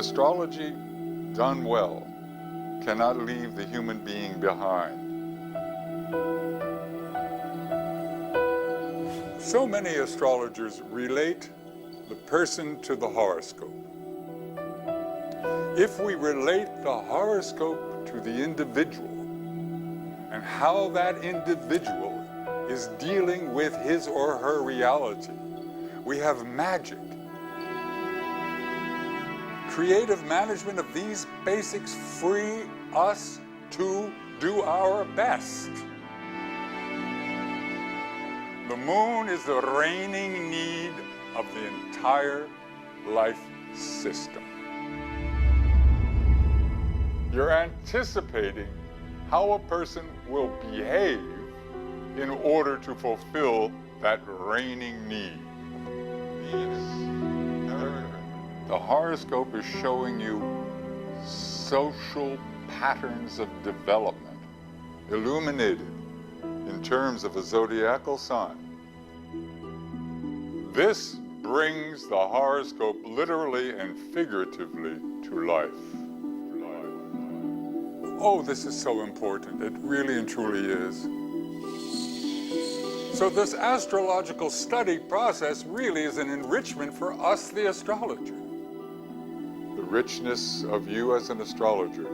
Astrology, done well, cannot leave the human being behind. So many astrologers relate the person to the horoscope. If we relate the horoscope to the individual and how that individual is dealing with his or her reality, we have magic. Creative management of these basics free us to do our best. The moon is the reigning need of the entire life system. You're anticipating how a person will behave in order to fulfill that reigning need. The horoscope is showing you social patterns of development, illuminated in terms of a zodiacal sign. This brings the horoscope literally and figuratively to life. Oh, this is so important. It really and truly is. So this astrological study process really is an enrichment for us, the astrologer. The richness of you as an astrologer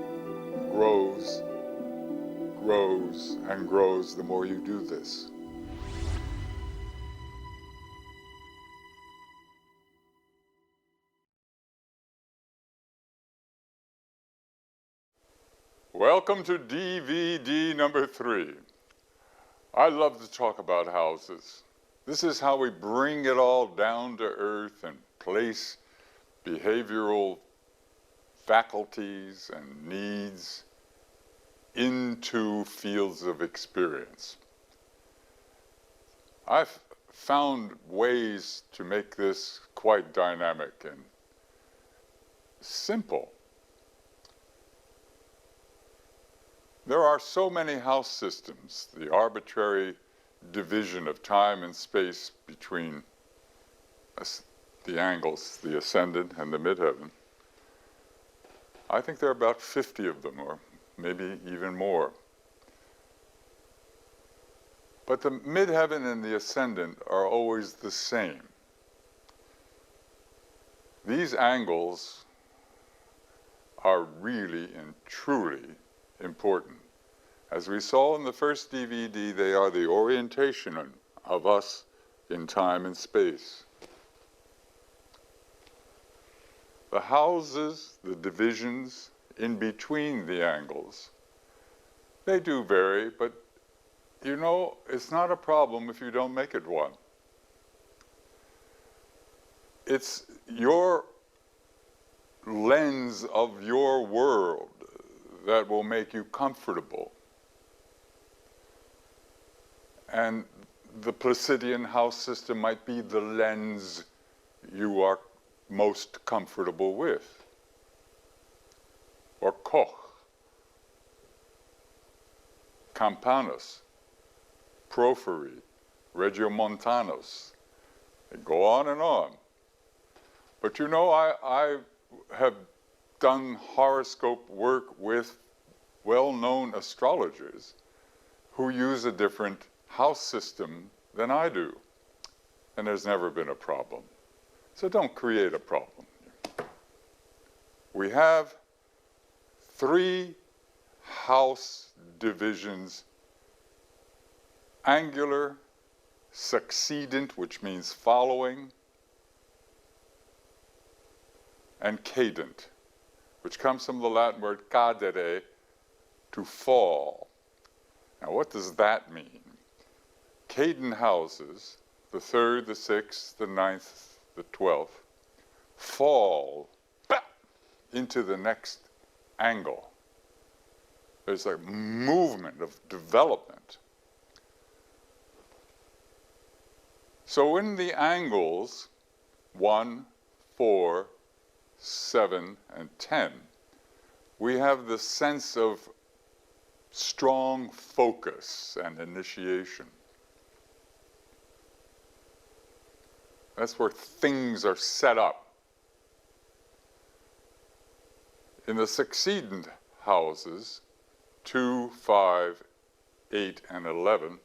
grows, grows, and grows the more you do this. Welcome to DVD number 3. I love to talk about houses. This is how we bring it all down to earth and place behavioral faculties and needs into fields of experience. I've found ways to make this quite dynamic and simple. There are so many house systems, the arbitrary division of time and space between the angles, the ascendant and the midheaven. I think there are about 50 of them, or maybe even more. But the midheaven and the ascendant are always the same. These angles are really and truly important. As we saw in the first DVD, they are the orientation of us in time and space. The houses, the divisions in between the angles, they do vary, but you know, it's not a problem if you don't make it one. It's your lens of your world that will make you comfortable. And the Placidian house system might be the lens you are most comfortable with. Or Koch, Campanus, Porphyry, Regiomontanus. They go on and on. But you know, I have done horoscope work with well-known astrologers who use a different house system than I do. And there's never been a problem. So don't create a problem. We have 3 house divisions: angular, succedent, which means following, and cadent, which comes from the Latin word cadere, to fall. Now, what does that mean? Cadent houses, the 3rd, the 6th, the 9th, the 12th, fall into the next angle. There's a movement of development. So in the angles 1, 4, 7, and 10, we have the sense of strong focus and initiation. That's where things are set up. In the succeeding houses, 2, 5, 8, and 11,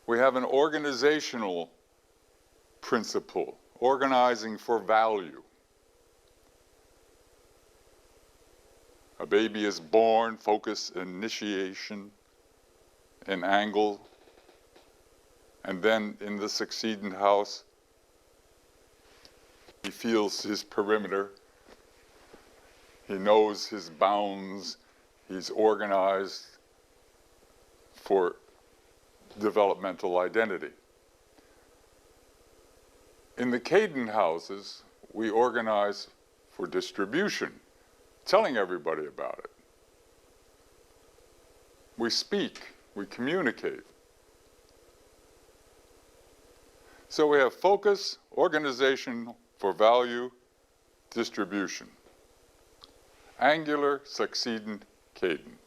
we have an organizational principle, organizing for value. A baby is born, focus, initiation, an angle, and then in the succeeding house, he feels his perimeter, he knows his bounds, he's organized for developmental identity. In the Caden houses, we organize for distribution, telling everybody about it. We speak, we communicate. So we have focus, organization for value, distribution. Angular, succeedent, cadent.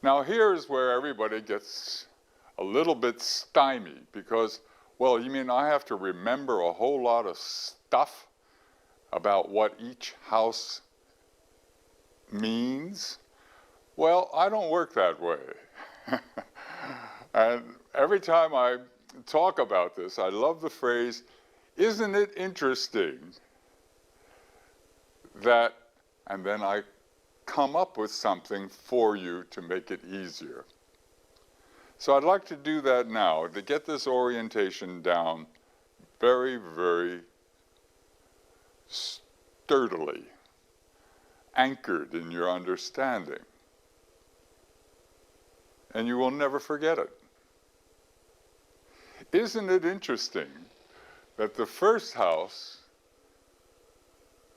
Now here's where everybody gets a little bit stymied because, well, you mean I have to remember a whole lot of stuff about what each house means? Well, I don't work that way. And every time I talk about this, I love the phrase, isn't it interesting that, and then I come up with something for you to make it easier. So I'd like to do that now, to get this orientation down very, very sturdily, anchored in your understanding. And you will never forget it. Isn't it interesting that the first house,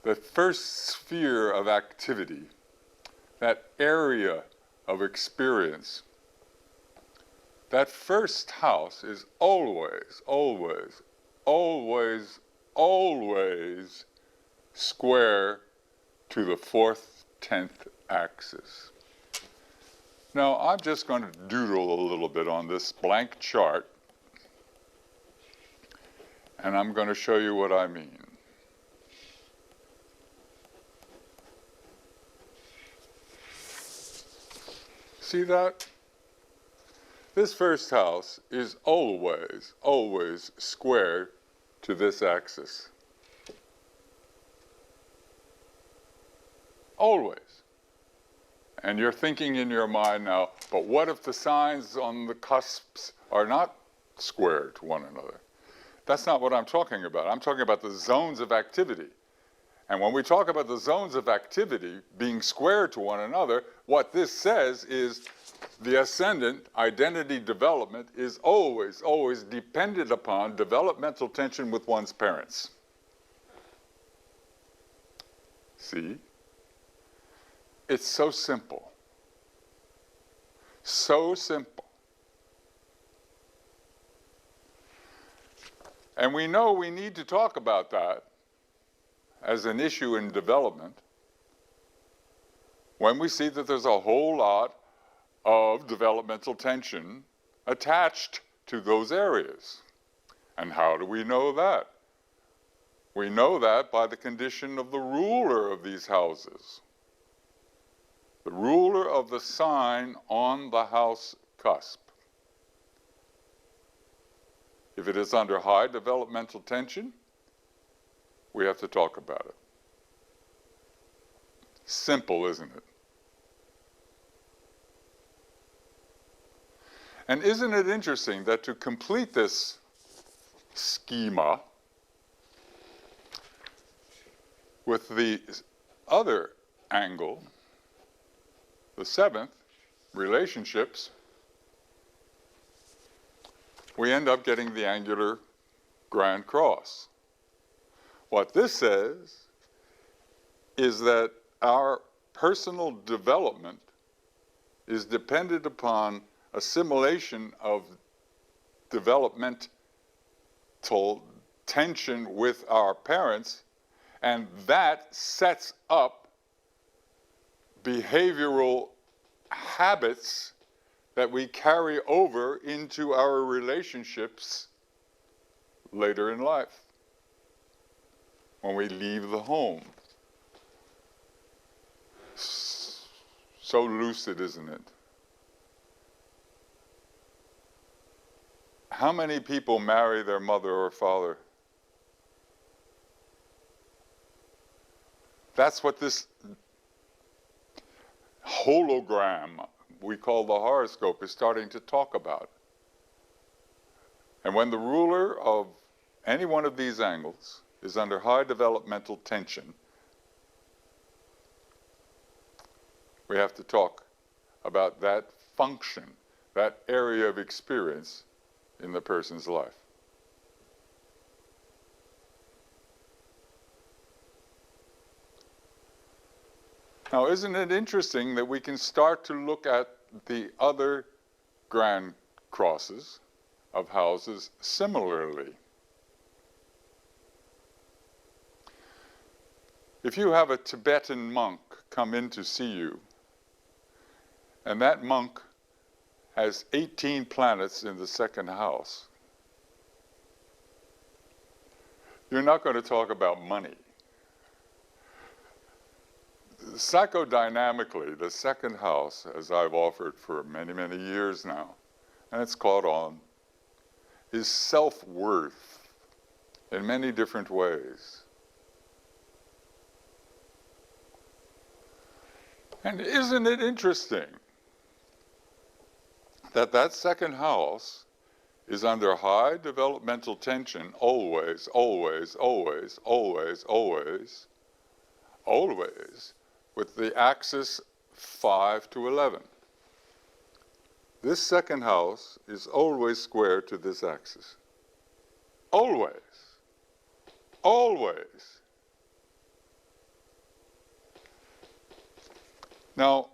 the first sphere of activity, that area of experience, that first house is always, always, always, always square to the 4th, 10th axis. Now, I'm just going to doodle a little bit on this blank chart, and I'm going to show you what I mean. See that? This first house is always, always square to this axis. Always. And you're thinking in your mind now, but what if the signs on the cusps are not square to one another? That's not what I'm talking about. I'm talking about the zones of activity. And when we talk about the zones of activity being square to one another, what this says is the ascendant identity development is always, always dependent upon developmental tension with one's parents. See? It's so simple. So simple. And we know we need to talk about that as an issue in development when we see that there's a whole lot of developmental tension attached to those areas. And how do we know that? We know that by the condition of the ruler of these houses. The ruler of the sign on the house cusp. If it is under high developmental tension, we have to talk about it. Simple, isn't it? And isn't it interesting that to complete this schema with the other angle, the 7th, relationships, we end up getting the angular grand cross. What this says is that our personal development is dependent upon assimilation of developmental tension with our parents, and that sets up behavioral habits that we carry over into our relationships later in life. when we leave the home. So lucid, isn't it? How many people marry their mother or father? That's what this hologram we call the horoscope is starting to talk about. And when the ruler of any one of these angles is under high developmental tension, we have to talk about that function, that area of experience in the person's life. Now, isn't it interesting that we can start to look at the other grand crosses of houses similarly? If you have a Tibetan monk come in to see you, and that monk has 18 planets in the second house, you're not going to talk about money. Psychodynamically, the second house, as I've offered for many, many years now, and it's caught on, is self-worth in many different ways. And isn't it interesting that that second house is under high developmental tension always, always, always, always, always, always, with the axis 5 to 11. This second house is always square to this axis. Always. Always. Now,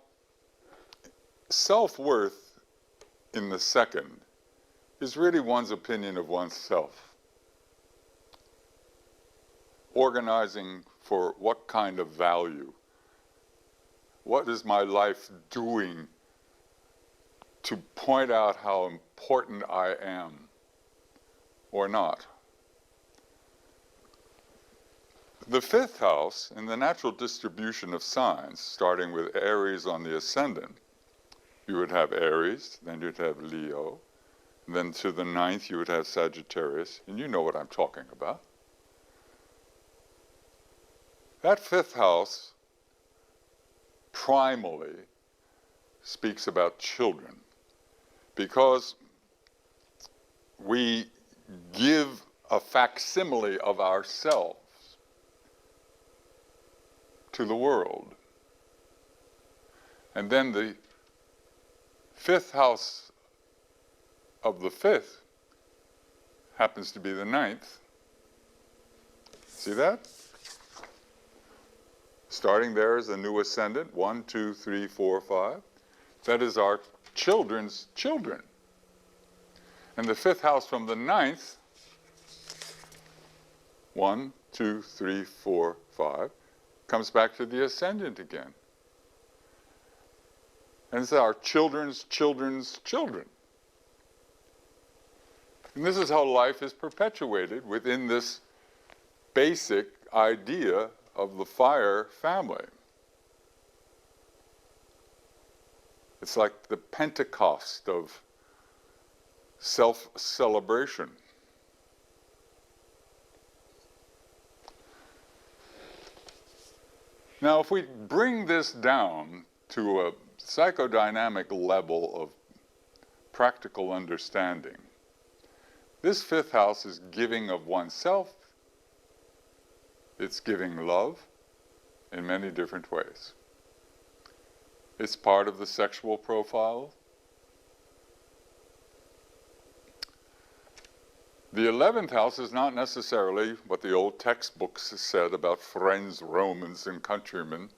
self-worth in the second is really one's opinion of oneself. Organizing for what kind of value. What is my life doing to point out how important I am or not? The fifth house, in the natural distribution of signs, starting with Aries on the ascendant, you would have Aries, then you'd have Leo, and then to the ninth you would have Sagittarius, and you know what I'm talking about. That fifth house primally speaks about children, because we give a facsimile of ourselves to the world. And then the fifth house of the fifth happens to be the ninth. See that? Starting there is a new ascendant, 1, 2, 3, 4, 5. That is our children's children. And the fifth house from the ninth, 1, 2, 3, 4, 5, comes back to the ascendant again. And it's our children's children's children. And this is how life is perpetuated within this basic idea of the fire family. It's like the Pentecost of self-celebration. Now, if we bring this down to a psychodynamic level of practical understanding, this fifth house is giving of oneself. It's giving love in many different ways. It's part of the sexual profile. The 11th house is not necessarily what the old textbooks said about friends, Romans, and countrymen.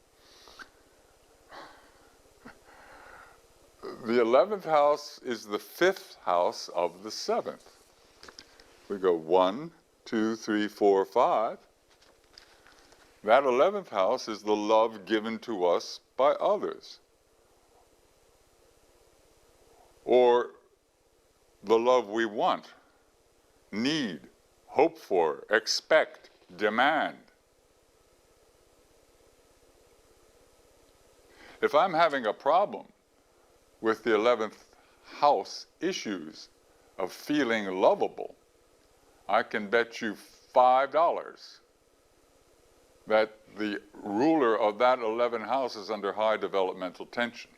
The 11th house is the fifth house of the seventh. We go 1, 2, 3, 4, 5. That 11th house is the love given to us by others, or the love we want, need, hope for, expect, demand. If I'm having a problem with the 11th house issues of feeling lovable, I can bet you $5 that the ruler of that 11th house is under high developmental tension.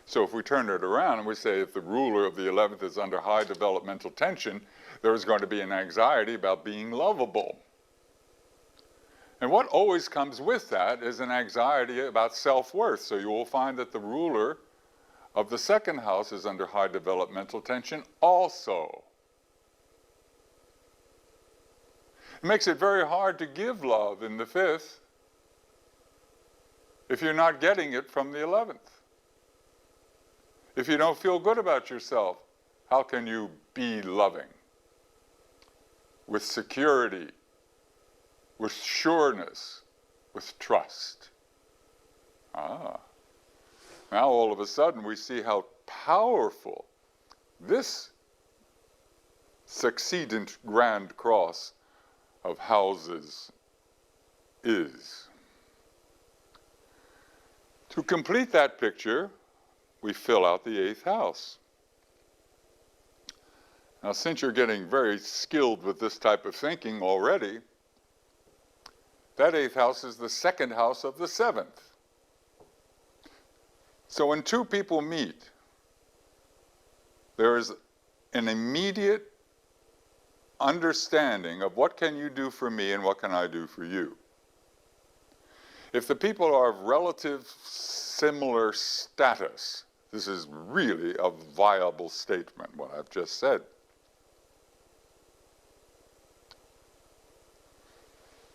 So if we turn it around and we say if the ruler of the 11th is under high developmental tension, there's going to be an anxiety about being lovable. And what always comes with that is an anxiety about self-worth. So you will find that the ruler of the 2nd house is under high developmental tension also. It makes it very hard to give love in the 5th if you're not getting it from the 11th. If you don't feel good about yourself, how can you be loving? With security, with sureness, with trust. Now all of a sudden we see how powerful this succeedent grand cross of houses is. To complete that picture, we fill out the 8th house. Now, since you're getting very skilled with this type of thinking already, that 8th house is the 2nd house of the 7th. So when two people meet, there is an immediate understanding of what can you do for me and what can I do for you. If the people are of relative similar status, this is really a viable statement, what I've just said.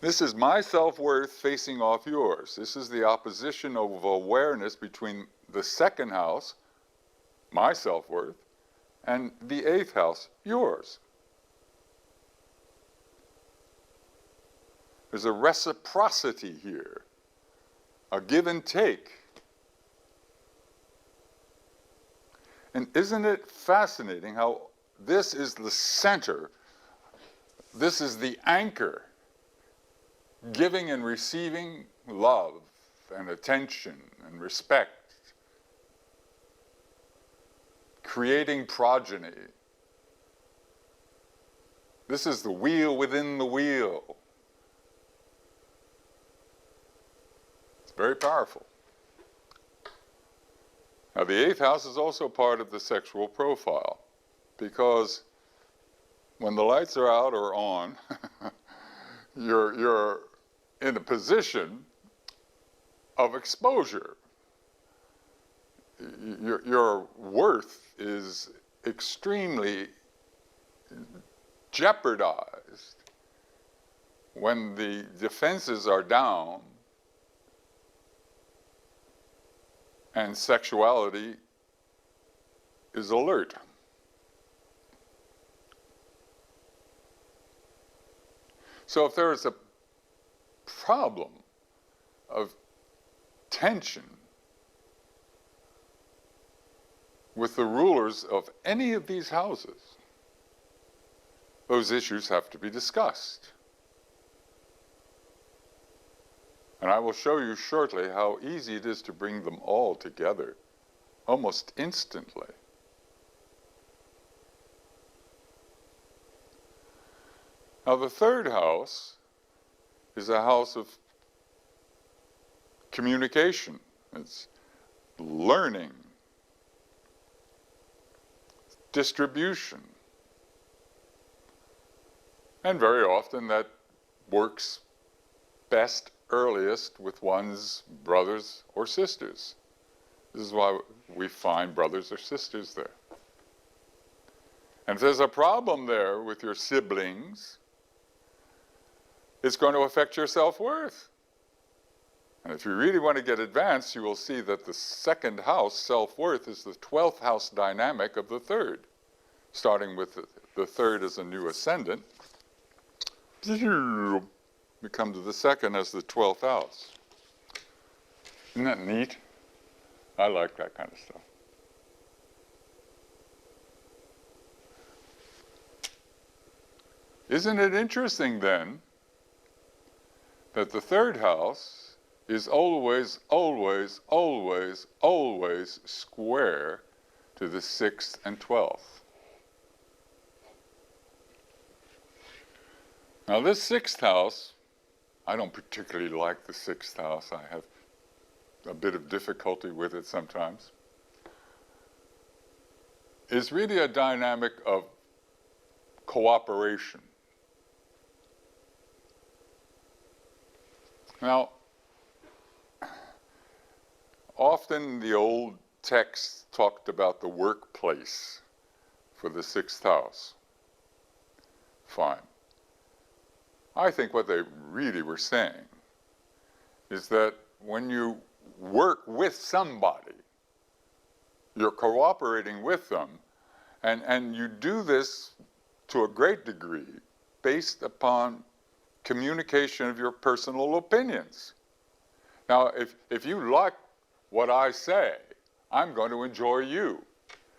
This is my self-worth facing off yours. This is the opposition of awareness between the 2nd house, my self-worth, and the 8th house, yours. There's a reciprocity here, a give and take. And isn't it fascinating how this is the center, this is the anchor, giving and receiving love and attention and respect, creating progeny. This is the wheel within the wheel. It's very powerful. Now, the 8th house is also part of the sexual profile, because when the lights are out or on, you're in a position of exposure. Your worth is extremely jeopardized when the defenses are down and sexuality is alert. So if there is a problem of tension with the rulers of any of these houses, those issues have to be discussed. And I will show you shortly how easy it is to bring them all together, almost instantly. Now, the 3rd house is a house of communication. It's learning, distribution. And very often that works best earliest with one's brothers or sisters. This is why we find brothers or sisters there. And if there's a problem there with your siblings, it's going to affect your self-worth. And if you really want to get advanced, you will see that the 2nd house, self-worth, is the 12th house dynamic of the 3rd. Starting with the 3rd as a new ascendant, we come to the 2nd as the 12th house. Isn't that neat? I like that kind of stuff. Isn't it interesting then that the 3rd house is always, always, always, always square to the 6th and 12th. Now this 6th house, I don't particularly like the 6th house. I have a bit of difficulty with it sometimes. Is really a dynamic of cooperation. Now, often the old texts talked about the workplace for the 6th house. Fine. I think what they really were saying is that when you work with somebody, you're cooperating with them, and you do this to a great degree based upon communication of your personal opinions. Now, if you like what I say, I'm going to enjoy you.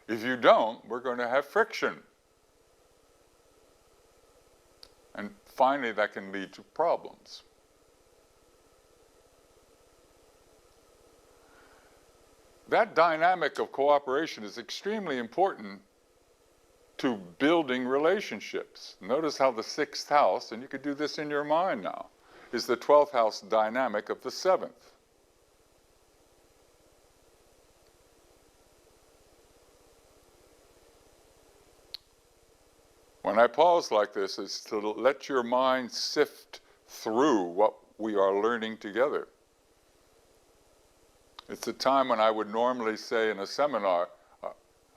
If you don't, we're going to have friction. And finally, that can lead to problems. That dynamic of cooperation is extremely important to building relationships. Notice how the 6th house, and you could do this in your mind now, is the 12th house dynamic of the 7th. When I pause like this, it's to let your mind sift through what we are learning together. It's a time when I would normally say in a seminar,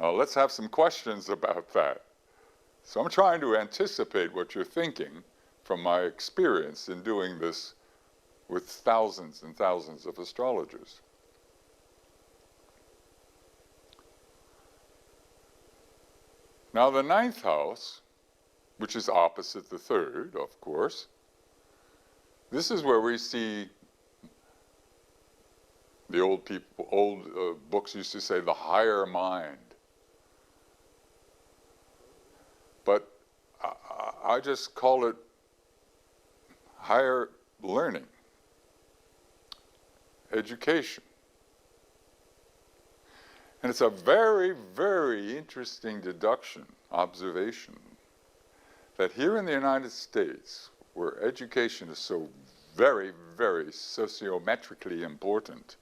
let's have some questions about that. So I'm trying to anticipate what you're thinking from my experience in doing this with thousands and thousands of astrologers. Now the 9th house, which is opposite the 3rd, of course, this is where we see the old books used to say the higher mind. But I just call it higher learning, education. And it's a very, very interesting deduction, observation, that here in the United States, where education is so very, very sociometrically important,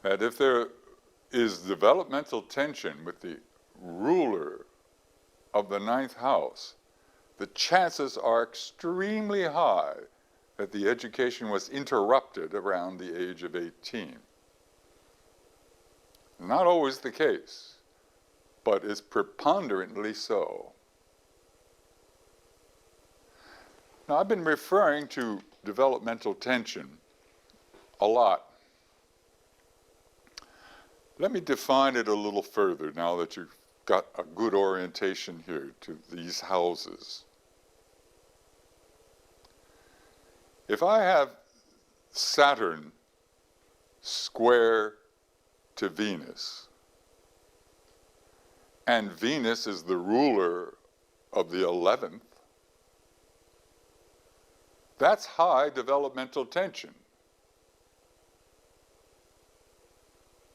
that if there is developmental tension with the ruler of the 9th house, the chances are extremely high that the education was interrupted around the age of 18. Not always the case, but is preponderantly so. Now, I've been referring to developmental tension a lot. Let me define it a little further now that you've got a good orientation here to these houses. If I have Saturn square to Venus, and Venus is the ruler of the 11th, that's high developmental tension.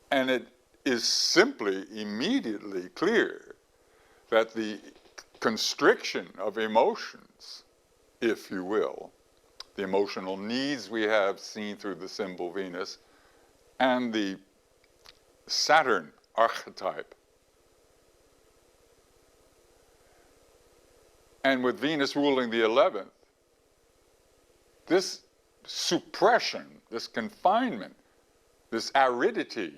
And it is simply immediately clear that the constriction of emotions, if you will, the emotional needs we have seen through the symbol Venus, and the Saturn archetype. And with Venus ruling the 11th, this suppression, this confinement, this aridity,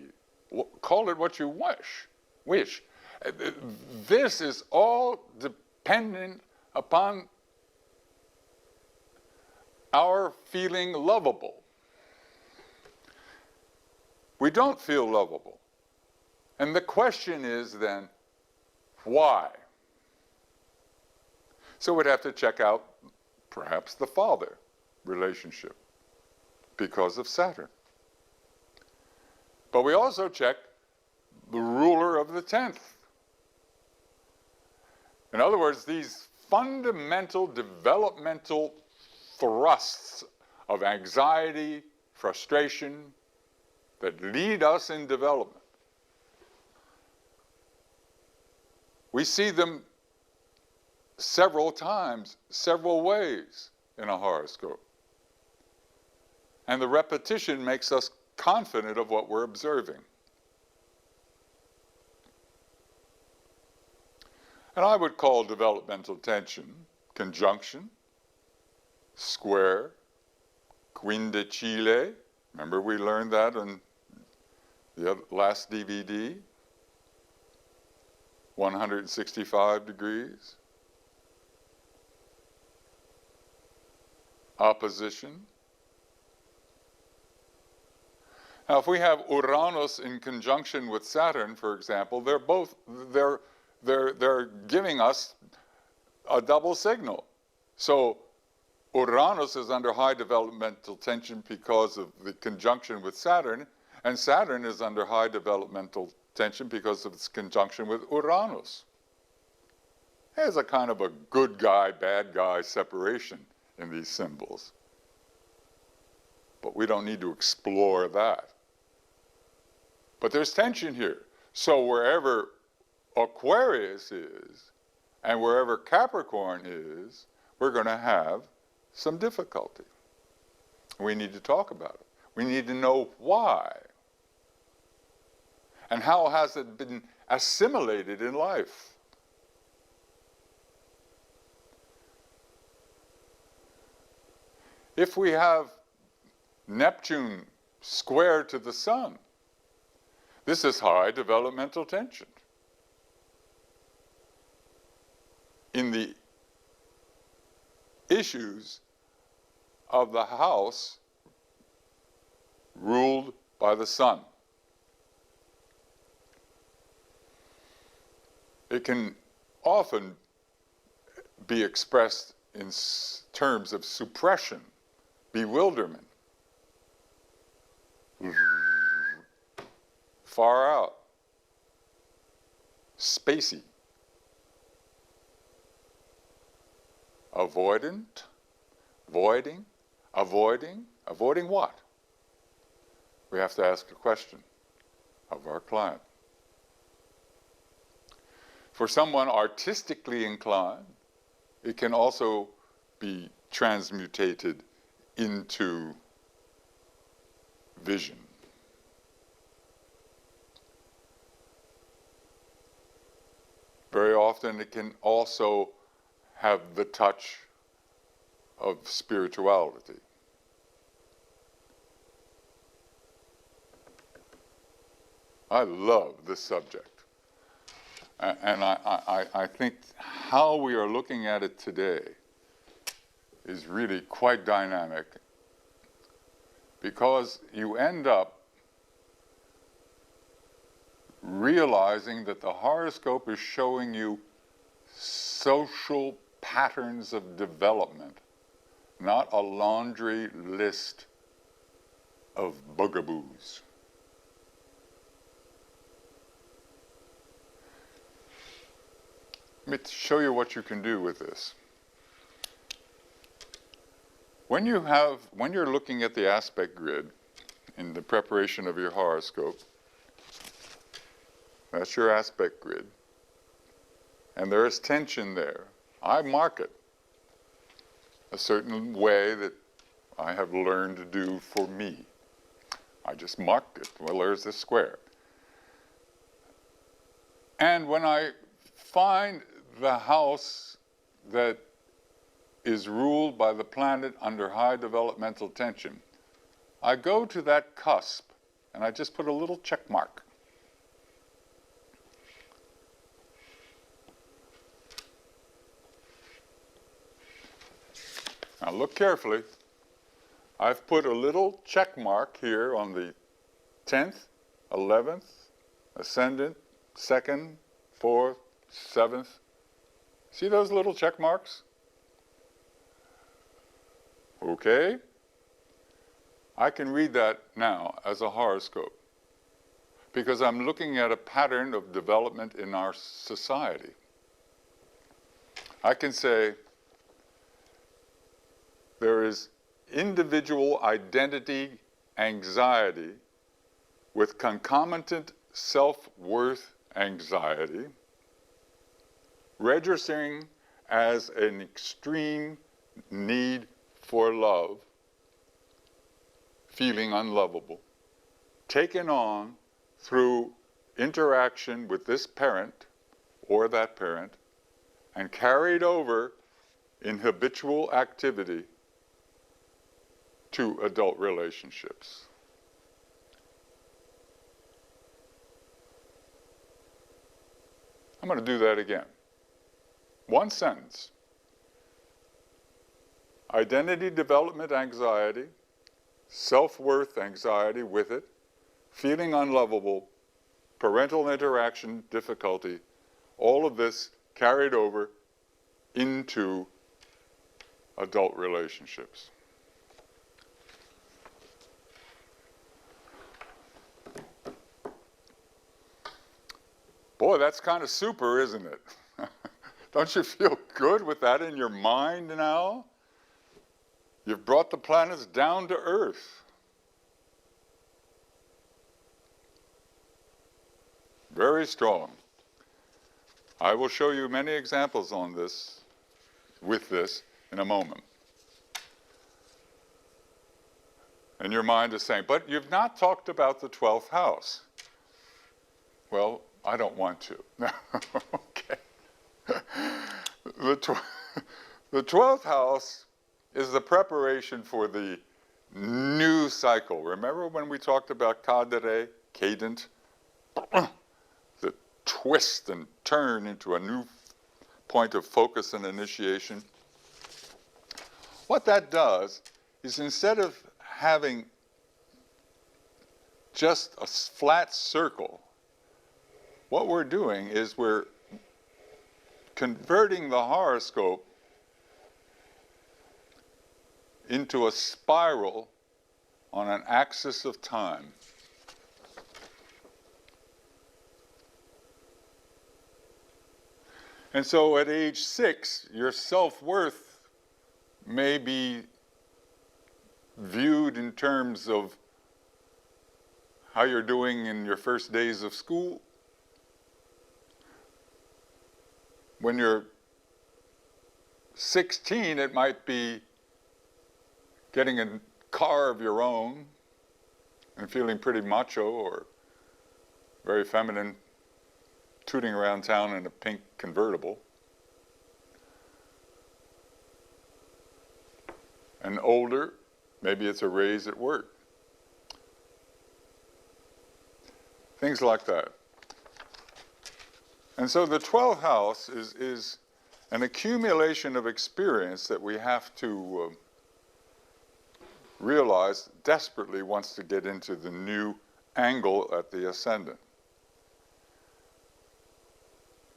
call it what you wish. This is all dependent upon our feeling lovable. We don't feel lovable. And the question is then, why? So we'd have to check out perhaps the father relationship because of Saturn. But we also check the ruler of the 10th. In other words, these fundamental developmental thrusts of anxiety, frustration, that lead us in development. We see them several times, several ways in a horoscope. And the repetition makes us confident of what we're observing. And I would call developmental tension conjunction, square, quinte Chile. Remember we learned that in the last DVD? 165 degrees. Opposition. Now, if we have Uranus in conjunction with Saturn, for example, they're giving us a double signal. So Uranus is under high developmental tension because of the conjunction with Saturn, and Saturn is under high developmental tension because of its conjunction with Uranus. There's a kind of a good guy, bad guy separation in these symbols. But we don't need to explore that. But there's tension here. So wherever Aquarius is, and wherever Capricorn is, we're going to have some difficulty. We need to talk about it. We need to know why. And how has it been assimilated in life? If we have Neptune square to the Sun, this is high developmental tension. In the issues of the house ruled by the Sun. It can often be expressed in terms of suppression, bewilderment, far out, spacey, avoidant, avoiding what? We have to ask a question of our client. For someone artistically inclined, it can also be transmutated into vision. Very often it can also have the touch of spirituality. I love this subject. And I think how we are looking at it today is really quite dynamic, because you end up realizing that the horoscope is showing you social patterns of development, not a laundry list of bugaboos. Let me show you what you can do with this. When you're looking at the aspect grid in the preparation of your horoscope, that's your aspect grid, and there is tension there. I mark it a certain way that I have learned to do for me. I just mark it. Well, there's this square. And when I find the house that is ruled by the planet under high developmental tension, I go to that cusp and I just put a little check mark. Now look carefully. I've put a little check mark here on the 10th, 11th, ascendant, 2nd, 4th, 7th. See those little check marks? Okay. I can read that now as a horoscope because I'm looking at a pattern of development in our society. I can say there is individual identity anxiety with concomitant self-worth anxiety, registering as an extreme need for love, feeling unlovable, taken on through interaction with this parent or that parent, and carried over in habitual activity to adult relationships. I'm going to do that again. One sentence. Identity development anxiety, self-worth anxiety with it, feeling unlovable, parental interaction difficulty, all of this carried over into adult relationships. Boy, that's kind of super, isn't it? Don't you feel good with that in your mind now? You've brought the planets down to Earth. Very strong. I will show you many examples on this, with this, in a moment. And your mind is saying, but you've not talked about the 12th house. Well, I don't want to. Okay. The 12th house is the preparation for the new cycle. Remember when we talked about cadere, cadent? The twist and turn into a new point of focus and initiation. What that does is, instead of having just a flat circle, what we're doing is we're converting the horoscope into a spiral on an axis of time. And so at age 6, your self-worth may be viewed in terms of how you're doing in your first days of school. When you're 16, it might be getting a car of your own and feeling pretty macho or very feminine, tooting around town in a pink convertible. And older, maybe it's a raise at work. Things like that. And so the 12th house is an accumulation of experience that we have to realize desperately wants to get into the new angle at the ascendant.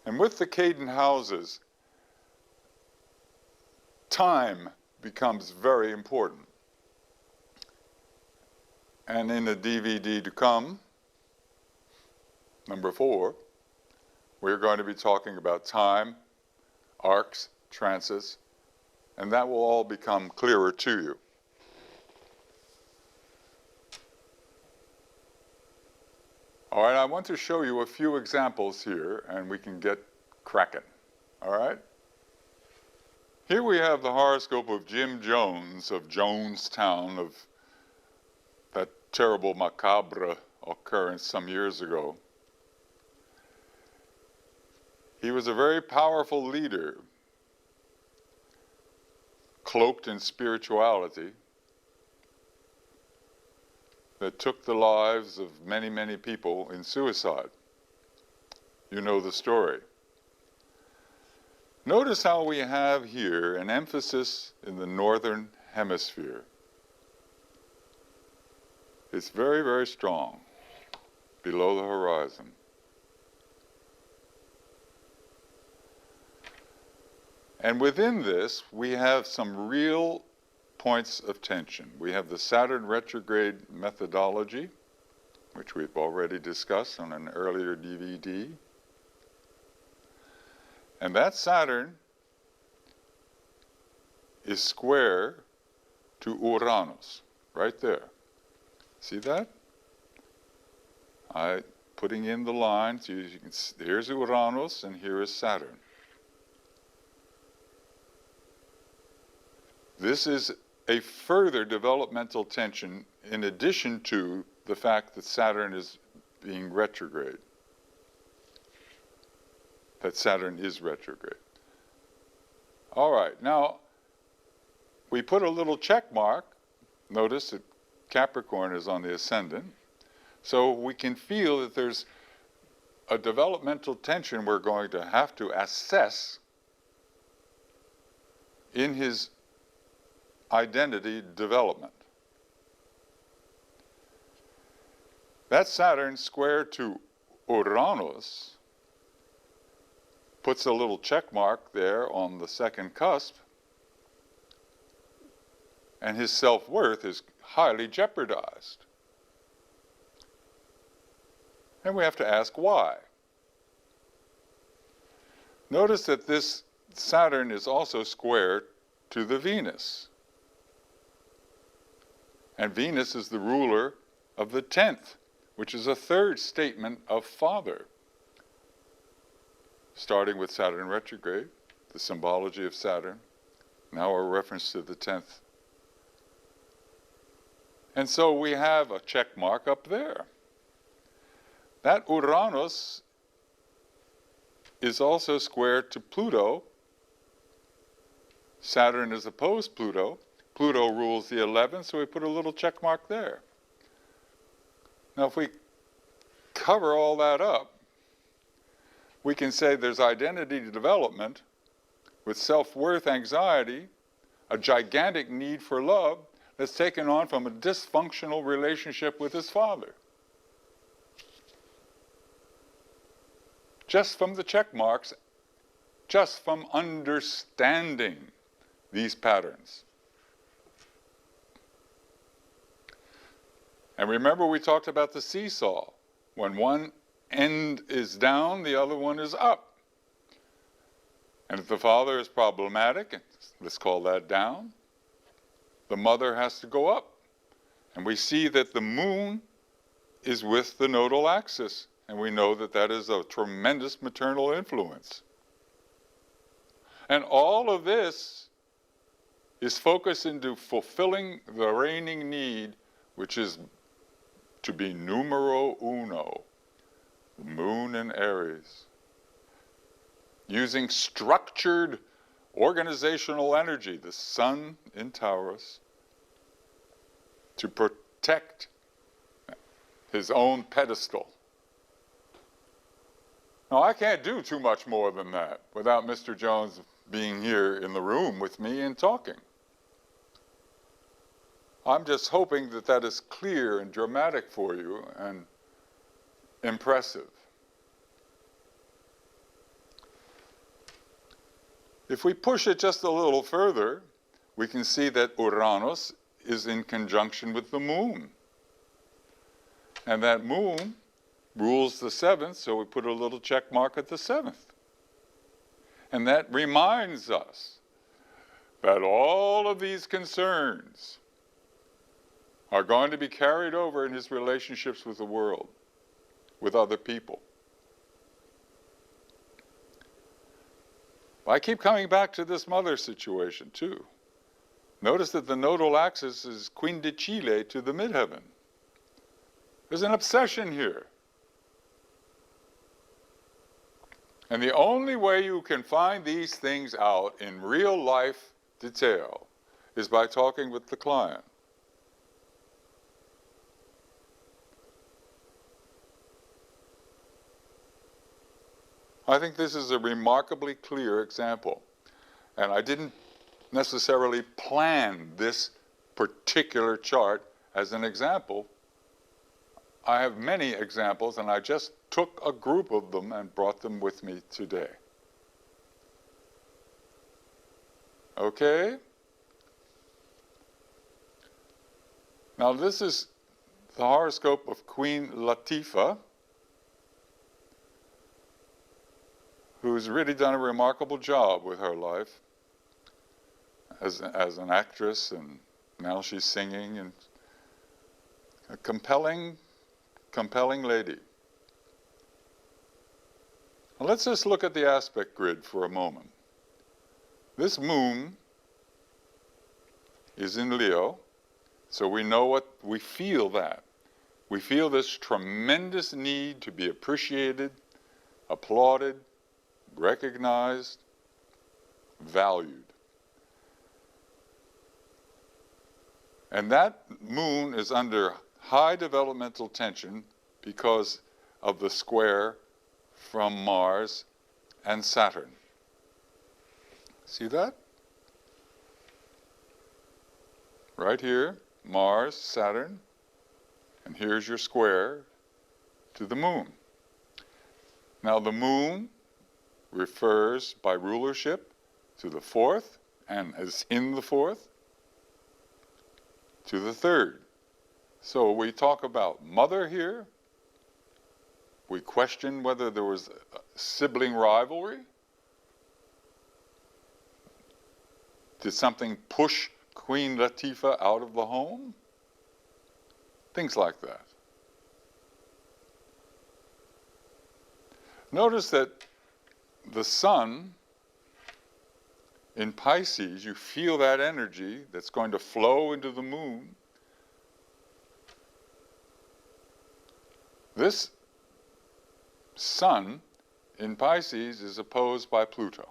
And with the cadent houses, time becomes very important. And in the DVD to come, number 4, we're going to be talking about time, arcs, transits, and that will all become clearer to you. All right, I want to show you a few examples here, and we can get cracking. All right? Here we have the horoscope of Jim Jones of Jonestown, of that terrible macabre occurrence some years ago. He was a very powerful leader, cloaked in spirituality, that took the lives of many, many people in suicide. You know the story. Notice how we have here an emphasis in the northern hemisphere. It's very, very strong, below the horizon. And within this, we have some real points of tension. We have the Saturn retrograde methodology, which we've already discussed on an earlier DVD. And that Saturn is square to Uranus, right there. See that? Putting in the lines, you can see, here's Uranus and here is Saturn. This is a further developmental tension in addition to the fact that Saturn is being retrograde. That Saturn is retrograde. All right, now we put a little check mark. Notice that Capricorn is on the ascendant. So we can feel that there's a developmental tension we're going to have to assess in his identity development. That Saturn square to Uranus puts a little check mark there on the second cusp, and his self-worth is highly jeopardized. And we have to ask why. Notice that this Saturn is also square to the Venus. And Venus is the ruler of the 10th, which is a third statement of father. Starting with Saturn retrograde, the symbology of Saturn, now a reference to the 10th. And so we have a check mark up there. That Uranus is also square to Pluto. Saturn is opposed Pluto. Pluto rules the 11th, so we put a little check mark there. Now if we cover all that up, we can say there's identity development with self-worth anxiety, a gigantic need for love that's taken on from a dysfunctional relationship with his father. Just from the check marks, just from understanding these patterns. And remember we talked about the seesaw. When one end is down, the other one is up. And if the father is problematic, let's call that down, the mother has to go up. And we see that the moon is with the nodal axis. And we know that that is a tremendous maternal influence. And all of this is focused into fulfilling the reigning need, which is to be numero uno, the moon in Aries. Using structured organizational energy, the sun in Taurus, to protect his own pedestal. Now, I can't do too much more than that without Mr. Jones being here in the room with me and talking. I'm just hoping that that is clear and dramatic for you and impressive. If we push it just a little further, we can see that Uranus is in conjunction with the moon. And that moon rules the 7th, so we put a little check mark at the 7th. And that reminds us that all of these concerns are going to be carried over in his relationships with the world, with other people. I keep coming back to this mother situation too. Notice that the nodal axis is quindicile to the midheaven. There's an obsession here. And the only way you can find these things out in real life detail is by talking with the client. I think this is a remarkably clear example. And I didn't necessarily plan this particular chart as an example. I have many examples, and I just took a group of them and brought them with me today. Okay? Now this is the horoscope of Queen Latifah, who's really done a remarkable job with her life as an actress, and now she's singing and A compelling lady. Now let's just look at the aspect grid for a moment. This moon is in Leo, so we know what, we feel that. We feel this tremendous need to be appreciated, applauded, recognized, valued. And that moon is under high developmental tension because of the square from Mars and Saturn. See that? Right here, Mars, Saturn, and here's your square to the moon. Now the moon refers by rulership to the fourth, and is in the fourth, to the third. So we talk about mother here. We question whether there was a sibling rivalry. Did something push Queen Latifah out of the home? Things like that. Notice that the sun in Pisces, you feel that energy that's going to flow into the moon. This sun in Pisces is opposed by Pluto.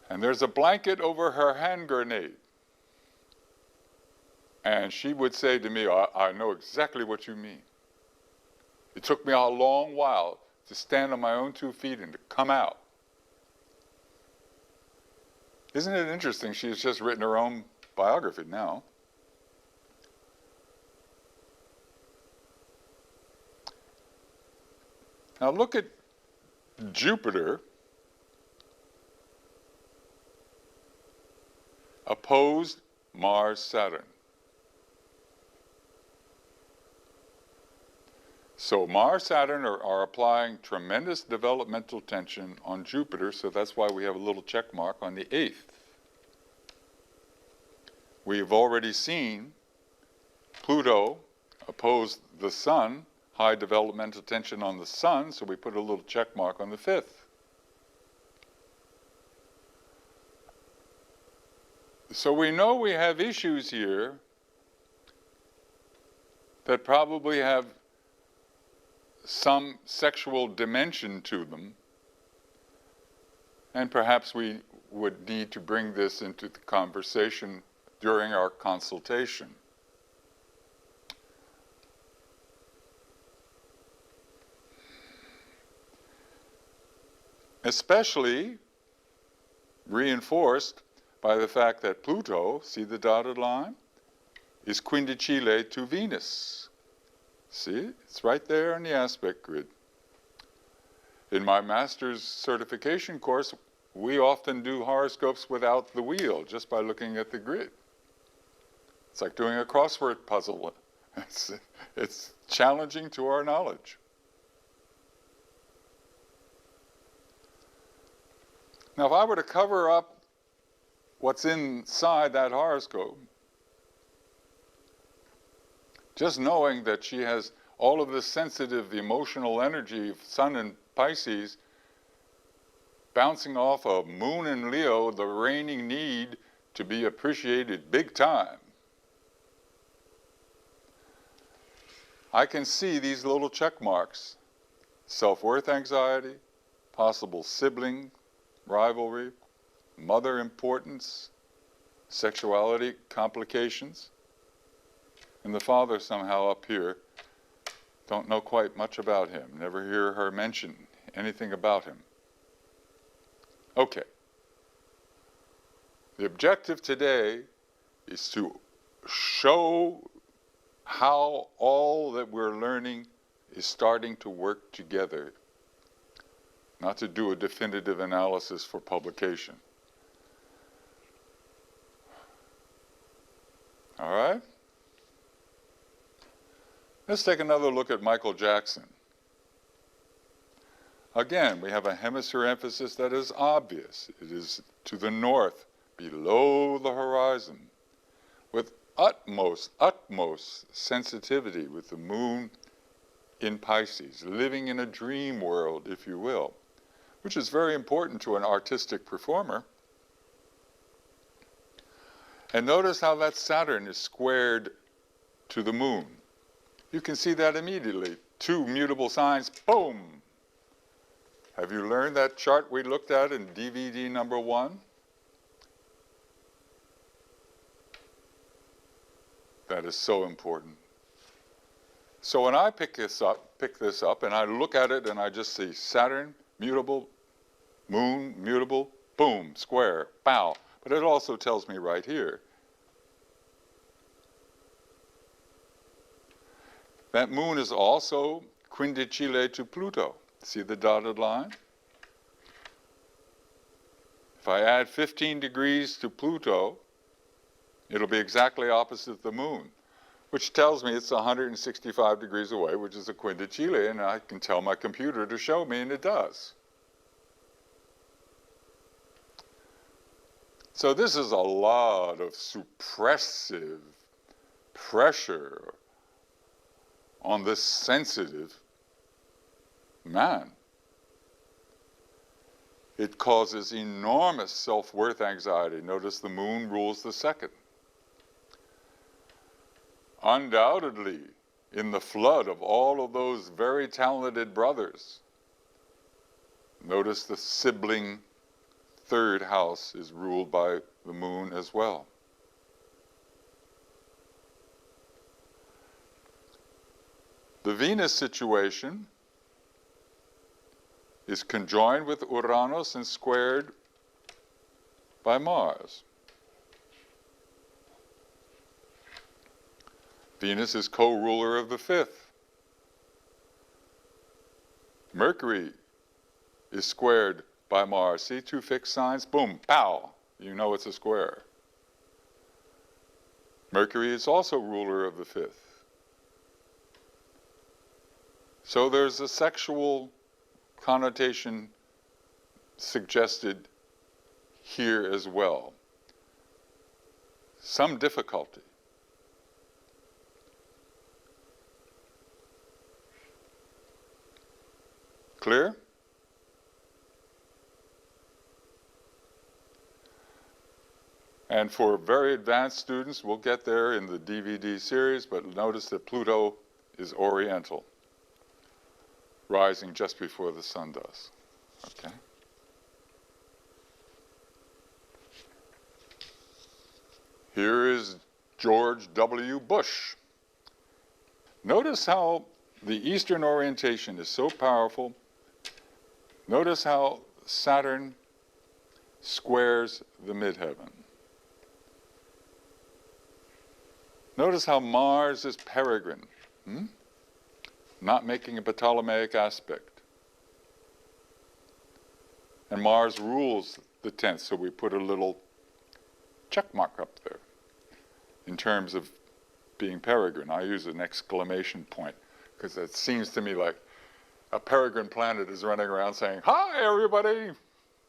And there's a blanket over her hand grenade. And she would say to me, I know exactly what you mean. It took me a long while to stand on my own 2 feet and to come out. Isn't it interesting? She's just written her own biography now. Now look at Jupiter opposed Mars, Saturn. So Mars, Saturn are applying tremendous developmental tension on Jupiter, so that's why we have a little check mark on the 8th. We've already seen Pluto oppose the Sun, high developmental tension on the Sun, so we put a little check mark on the 5th. So we know we have issues here that probably have some sexual dimension to them, and perhaps we would need to bring this into the conversation during our consultation. Especially reinforced by the fact that Pluto, see the dotted line, is quindicile to Venus. See, it's right there in the aspect grid. In my master's certification course, we often do horoscopes without the wheel, just by looking at the grid. It's like doing a crossword puzzle. It's challenging to our knowledge. Now, if I were to cover up what's inside that horoscope, just knowing that she has all of this sensitive emotional energy of Sun in Pisces bouncing off of Moon in Leo, the reigning need to be appreciated big time. I can see these little check marks: self-worth anxiety, possible sibling rivalry, mother importance, sexuality complications. And the father somehow up here, don't know quite much about him, never hear her mention anything about him. Okay. The objective today is to show how all that we're learning is starting to work together, not to do a definitive analysis for publication. All right? Let's take another look at Michael Jackson. Again, we have a hemisphere emphasis that is obvious. It is to the north, below the horizon, with utmost sensitivity with the moon in Pisces, living in a dream world, if you will, which is very important to an artistic performer. And notice how that Saturn is squared to the moon. You can see that immediately. Two mutable signs, boom! Have you learned that chart we looked at in DVD number 1? That is so important. So when I pick this up, and I look at it and I just see Saturn, mutable, moon, mutable, boom, square, pow. But it also tells me right here that moon is also quindicile to Pluto. See the dotted line? If I add 15 degrees to Pluto, it'll be exactly opposite the moon, which tells me it's 165 degrees away, which is a quindicile, and I can tell my computer to show me, and it does. So this is a lot of suppressive pressure on this sensitive man. It causes enormous self-worth anxiety. Notice the moon rules the second. Undoubtedly, in the flood of all of those very talented brothers, notice the sibling third house is ruled by the moon as well. The Venus situation is conjoined with Uranus and squared by Mars. Venus is co-ruler of the fifth. Mercury is squared by Mars. See, two fixed signs, boom, pow, you know it's a square. Mercury is also ruler of the fifth. So there's a sexual connotation suggested here as well. Some difficulty. Clear? And for very advanced students, we'll get there in the DVD series, but notice that Pluto is oriental, rising just before the sun does. Okay? Here is George W. Bush. Notice how the Eastern orientation is so powerful. Notice how Saturn squares the midheaven. Notice how Mars is peregrine, not making a Ptolemaic aspect. And Mars rules the 10th, so we put a little check mark up there in terms of being peregrine. I use an exclamation point because it seems to me like a peregrine planet is running around saying, "Hi, everybody,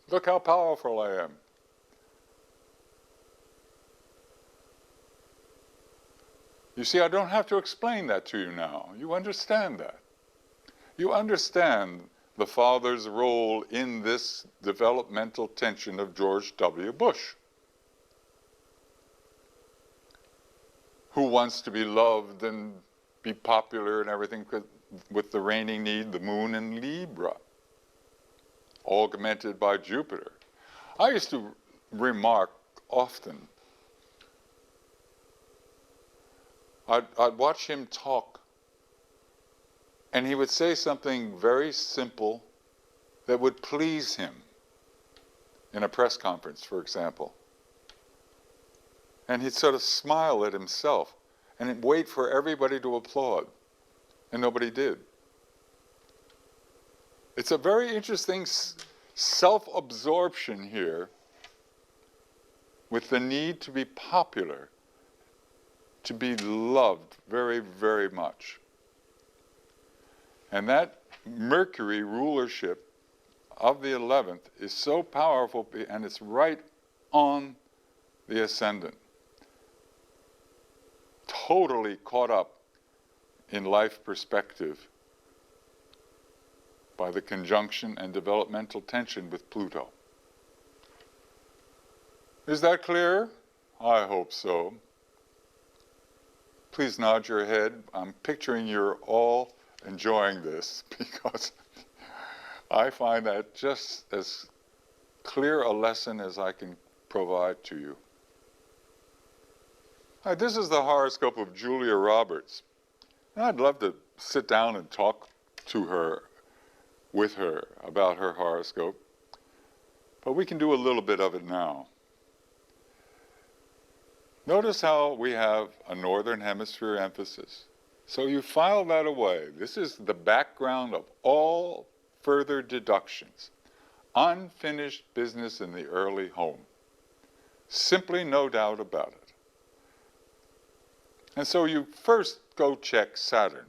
look how powerful I am." You see, I don't have to explain that to you now. You understand that. You understand the father's role in this developmental tension of George W. Bush, who wants to be loved and be popular and everything with the reigning need, the moon in Libra, augmented by Jupiter. I used to remark often, I'd watch him talk, and he would say something very simple that would please him in a press conference, for example. And he'd sort of smile at himself and he'd wait for everybody to applaud, and nobody did. It's a very interesting self-absorption here with the need to be popular, to be loved very, very much. And that Mercury rulership of the 11th is so powerful, and it's right on the ascendant. totally caught up in life perspective by the conjunction and developmental tension with Pluto. Is that clear? I hope so. Please nod your head. I'm picturing you're all enjoying this because I find that just as clear a lesson as I can provide to you. Hi, this is the horoscope of Julia Roberts. And I'd love to sit down and talk to her, with her, about her horoscope. But we can do a little bit of it now. Notice how we have a Northern Hemisphere emphasis. So you file that away. This is the background of all further deductions. Unfinished business in the early home. Simply no doubt about it. And so you first go check Saturn.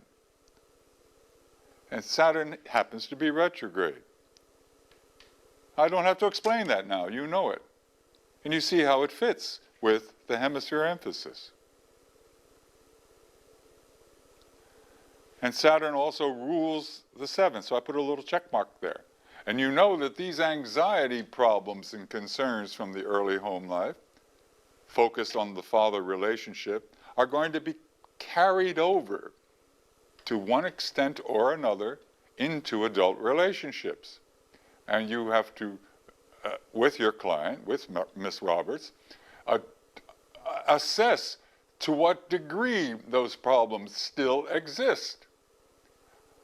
And Saturn happens to be retrograde. I don't have to explain that now. You know it. And you see how it fits with the hemisphere emphasis. And Saturn also rules the 7th, so I put a little check mark there. And you know that these anxiety problems and concerns from the early home life, focused on the father relationship, are going to be carried over to one extent or another into adult relationships. And you have to, with your client, with Miss Roberts, assess to what degree those problems still exist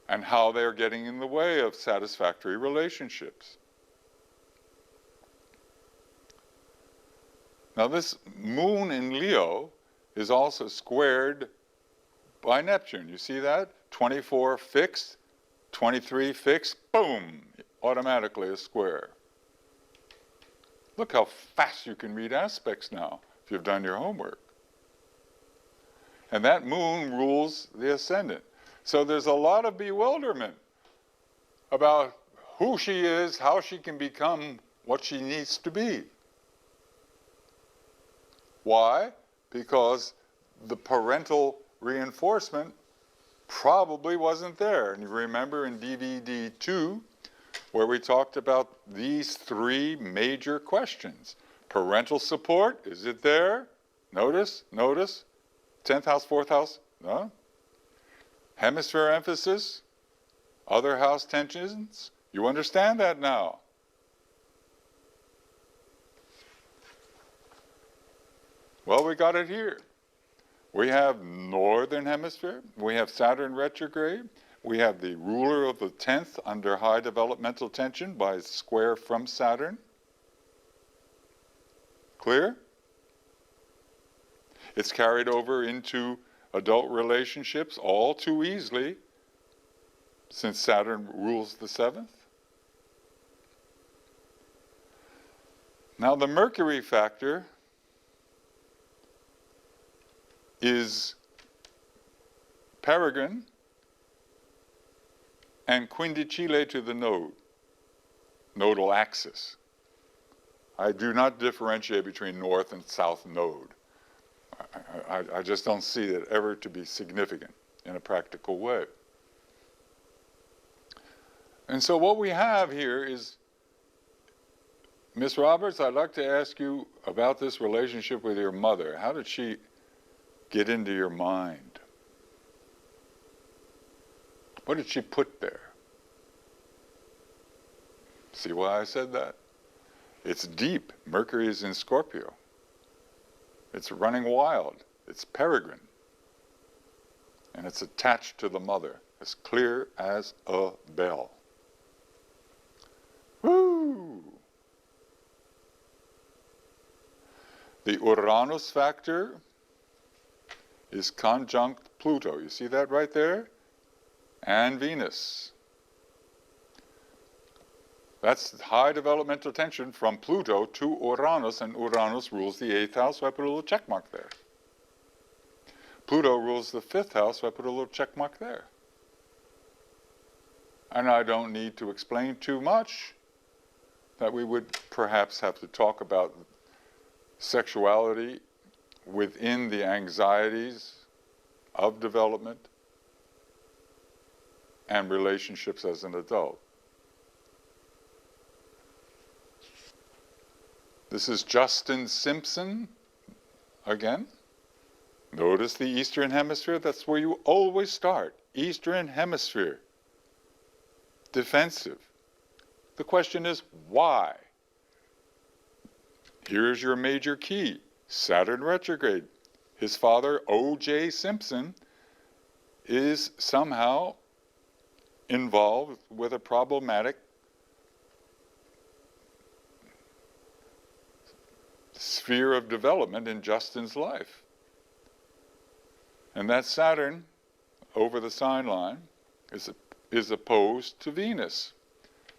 and how they're getting in the way of satisfactory relationships. Now this moon in Leo is also squared by Neptune. You see that? 24 fixed, 23 fixed, boom, automatically a square. Look how fast you can read aspects now if you've done your homework. And that moon rules the ascendant. So there's a lot of bewilderment about who she is, how she can become what she needs to be. Why? Because the parental reinforcement probably wasn't there. And you remember in DVD 2, where we talked about these 3 major questions. Parental support, is it there? Notice, 10th house, 4th house, no? Hemisphere emphasis, other house tensions, you understand that now. Well, we got it here. We have Northern Hemisphere, we have Saturn retrograde, we have the ruler of the 10th under high developmental tension by square from Saturn. Clear? It's carried over into adult relationships all too easily since Saturn rules the 7th. Now the Mercury factor is Peregrine and Quindicile to the node, nodal axis. I do not differentiate between north and south node. I just don't see it ever to be significant in a practical way. And so what we have here is, Miss Roberts, I'd like to ask you about this relationship with your mother. How did she get into your mind? What did she put there? See why I said that? It's deep. Mercury is in Scorpio. It's running wild. It's Peregrine. And it's attached to the mother, as clear as a bell. Woo! The Uranus factor is conjunct Pluto. You see that right there? And Venus. That's high developmental tension from Pluto to Uranus, and Uranus rules the 8th house, so I put a little check mark there. Pluto rules the 5th house, so I put a little check mark there. And I don't need to explain too much that we would perhaps have to talk about sexuality within the anxieties of development and relationships as an adult. This is Justin Simpson again. Notice the Eastern Hemisphere, that's where you always start. Eastern Hemisphere. Defensive. The question is, why? Here's your major key. Saturn retrograde. His father, O.J. Simpson, is somehow involved with a problematic sphere of development in Justin's life. And that Saturn, over the sign line, is opposed to Venus,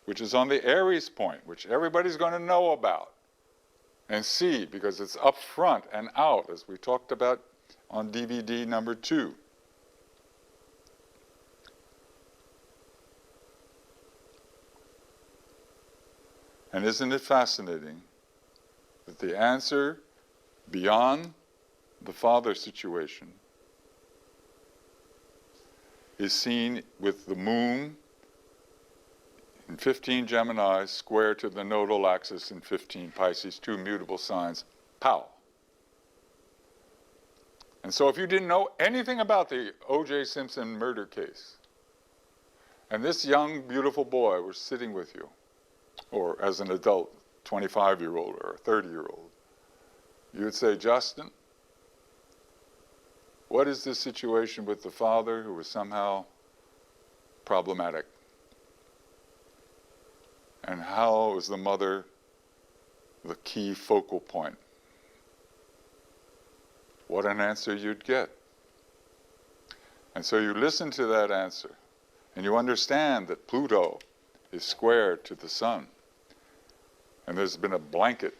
which is on the Aries point, which everybody's going to know about and see because it's up front and out, as we talked about on DVD number 2. And isn't it fascinating that the answer beyond the father situation is seen with the moon in 15 Gemini square to the nodal axis in 15 Pisces, 2 mutable signs, pow. And so if you didn't know anything about the O.J. Simpson murder case, and this young, beautiful boy was sitting with you, or as an adult, 25-year-old or a 30-year-old, you would say, Justin, what is the situation with the father who was somehow problematic? And how is the mother the key focal point? What an answer you'd get. And so you listen to that answer, and you understand that Pluto is square to the sun. And there's been a blanket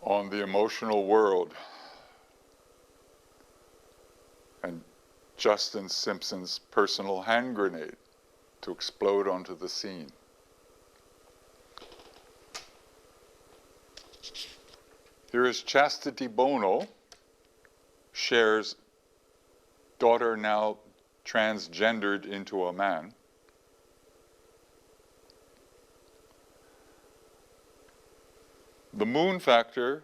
on the emotional world. And Justin Simpson's personal hand grenade to explode onto the scene. Here is Chastity Bono, Cher's daughter, now transgendered into a man. The moon factor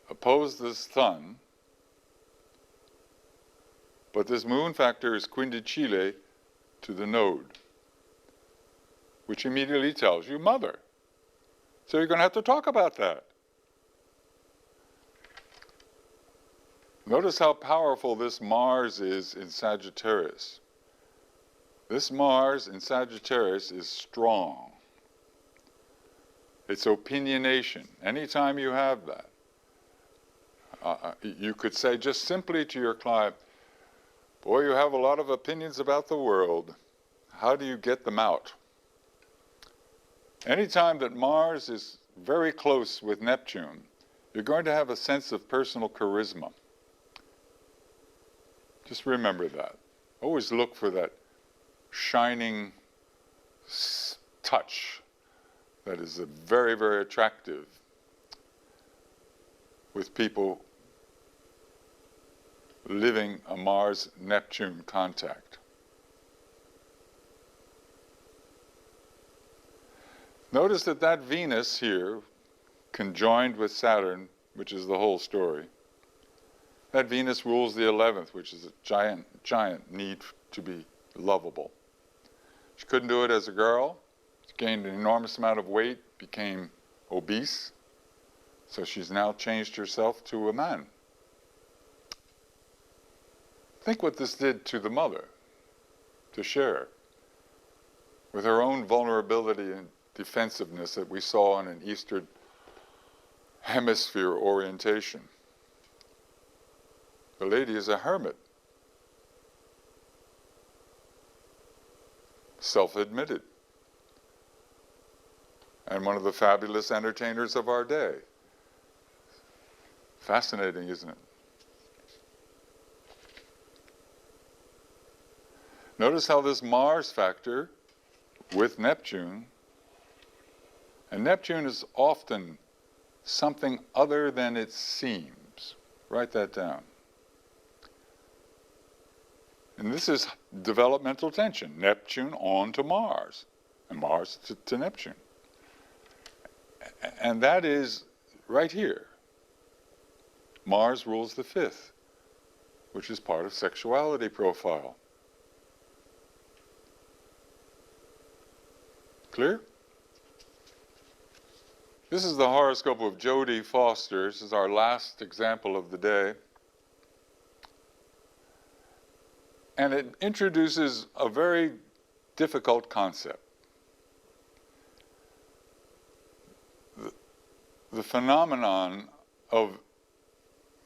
opposed the sun, but this moon factor is quindicile to the node, which immediately tells you mother. So you're going to have to talk about that. Notice how powerful this Mars is in Sagittarius. This Mars in Sagittarius is strong. It's opinionation. Anytime you have that, you could say just simply to your client, boy, you have a lot of opinions about the world. How do you get them out? Anytime that Mars is very close with Neptune, you're going to have a sense of personal charisma. Just remember that. Always look for that shining touch that is very, very attractive with people living a Mars-Neptune contact. Notice that Venus here, conjoined with Saturn, which is the whole story, that Venus rules the 11th, which is a giant need to be lovable. She couldn't do it as a girl. She gained an enormous amount of weight, became obese, so she's now changed herself to a man. Think what this did to the mother, to Cher, with her own vulnerability and defensiveness that we saw in an Eastern Hemisphere orientation. The lady is a hermit, self-admitted, and one of the fabulous entertainers of our day. Fascinating, isn't it? Notice how this Mars factor with Neptune, and Neptune is often something other than it seems. Write that down. And this is developmental tension, Neptune on to Mars, and Mars to Neptune. And that is right here. Mars rules the fifth, which is part of sexuality profile. Clear? This is the horoscope of Jodie Foster. This is our last example of the day. And it introduces a very difficult concept. The phenomenon of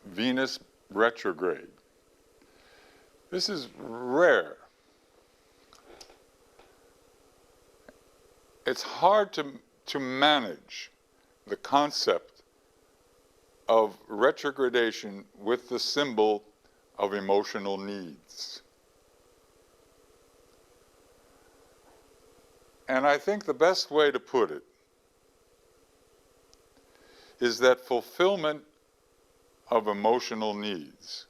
Venus retrograde. This is rare. It's hard to manage the concept of retrogradation with the symbol of emotional needs. And I think the best way to put it is that fulfillment of emotional needs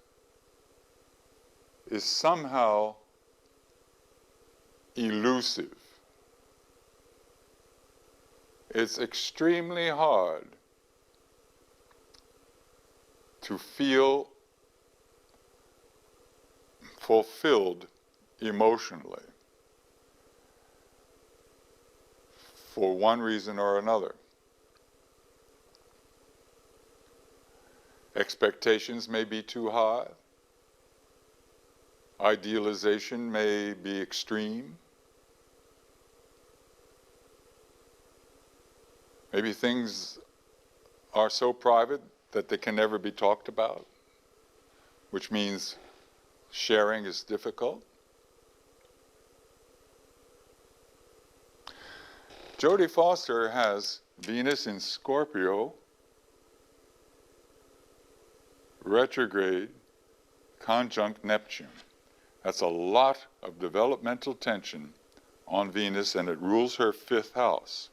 is somehow elusive. It's extremely hard to feel fulfilled emotionally for one reason or another. Expectations may be too high. Idealization may be extreme. Maybe things are so private that they can never be talked about, which means sharing is difficult. Jodie Foster has Venus in Scorpio, retrograde, conjunct Neptune. That's a lot of developmental tension on Venus, and it rules her fifth house.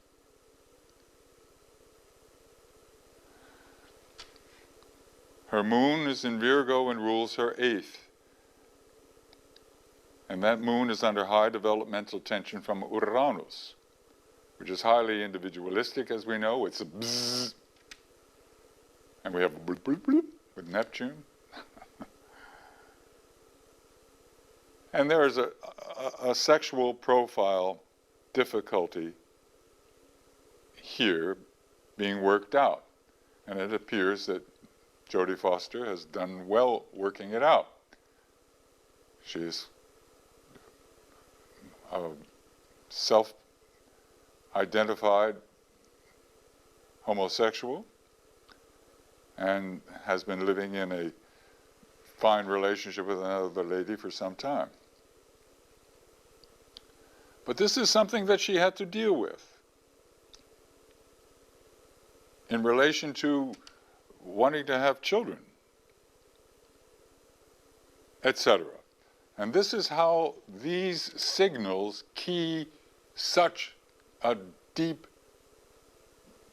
Her moon is in Virgo and rules her eighth. And that moon is under high developmental tension from Uranus, which is highly individualistic, as we know. It's a bzzz. And we have a bloop, bloop, bloop with Neptune. And there is a sexual profile difficulty here being worked out. And it appears that Jodie Foster has done well working it out. She's a self-identified homosexual and has been living in a fine relationship with another lady for some time. But this is something that she had to deal with in relation to wanting to have children, etc. And this is how these signals key such a deep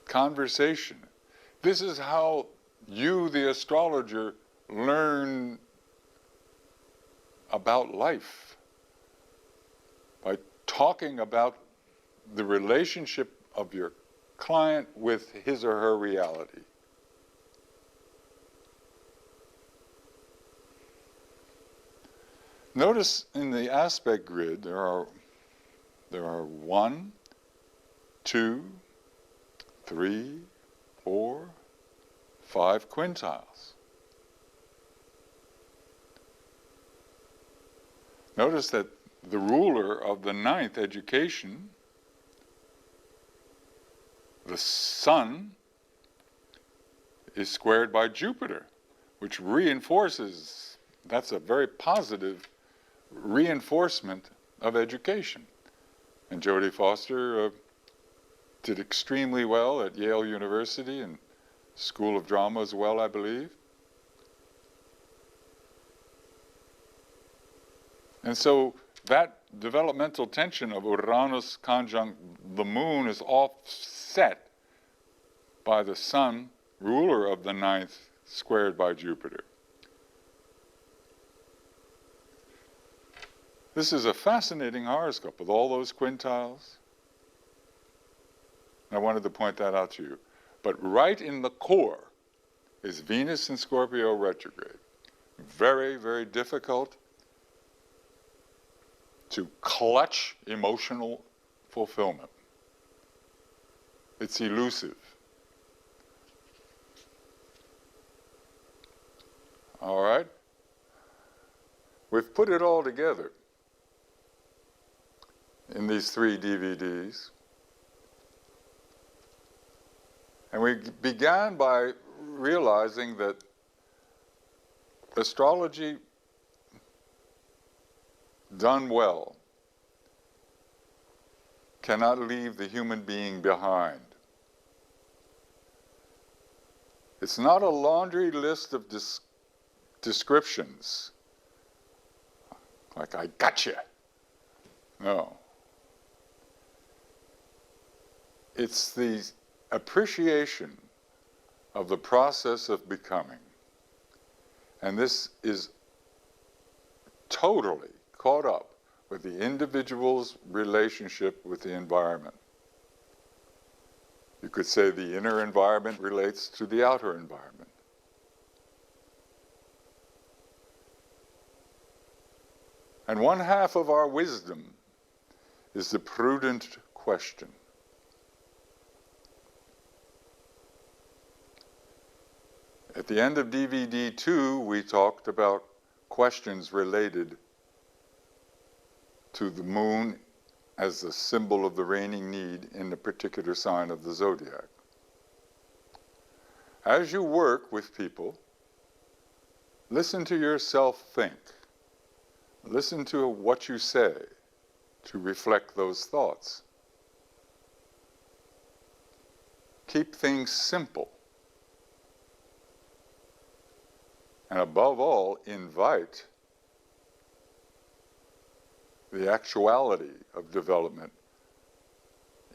conversation. This is how you, the astrologer, learn about life, by talking about the relationship of your client with his or her reality. Notice in the aspect grid there are 1, 2, 3, 4, 5 quintiles. Notice that the ruler of the ninth, education, the sun, is squared by Jupiter, which reinforces, that's a very positive reinforcement of education. And Jodie Foster did extremely well at Yale University and School of Drama as well, I believe. And so that developmental tension of Uranus conjunct the moon is offset by the sun, ruler of the ninth, squared by Jupiter. This is a fascinating horoscope with all those quintiles. I wanted to point that out to you. But right in the core is Venus in Scorpio retrograde. Very, very difficult to clutch emotional fulfillment. It's elusive. All right? We've put it all together in these 3 DVDs. And we began by realizing that astrology done well cannot leave the human being behind. It's not a laundry list of descriptions, like I gotcha. No. It's the appreciation of the process of becoming. And this is totally caught up with the individual's relationship with the environment. You could say the inner environment relates to the outer environment. And one half of our wisdom is the prudent question. At the end of DVD 2, we talked about questions related to the moon as the symbol of the reigning need in a particular sign of the zodiac. As you work with people, listen to yourself think. Listen to what you say to reflect those thoughts. Keep things simple. And above all, invite the actuality of development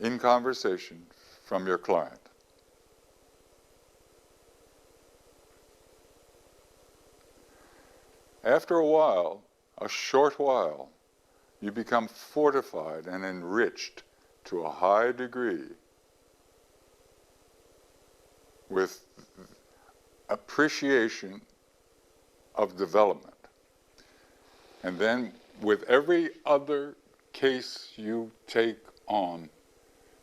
in conversation from your client. After a while, a short while, you become fortified and enriched to a high degree with appreciation of development. And then with every other case you take on,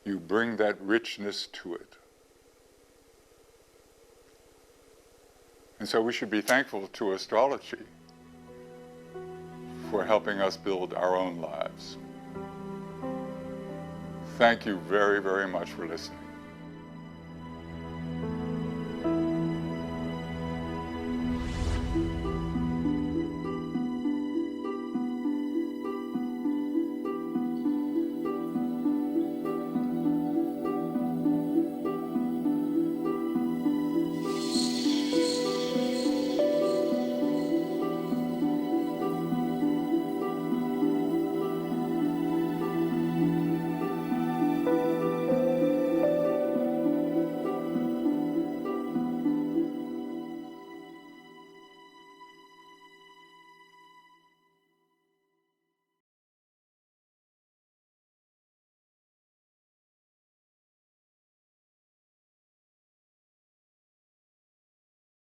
you bring that richness to it. And so we should be thankful to astrology for helping us build our own lives. Thank you very, very much for listening.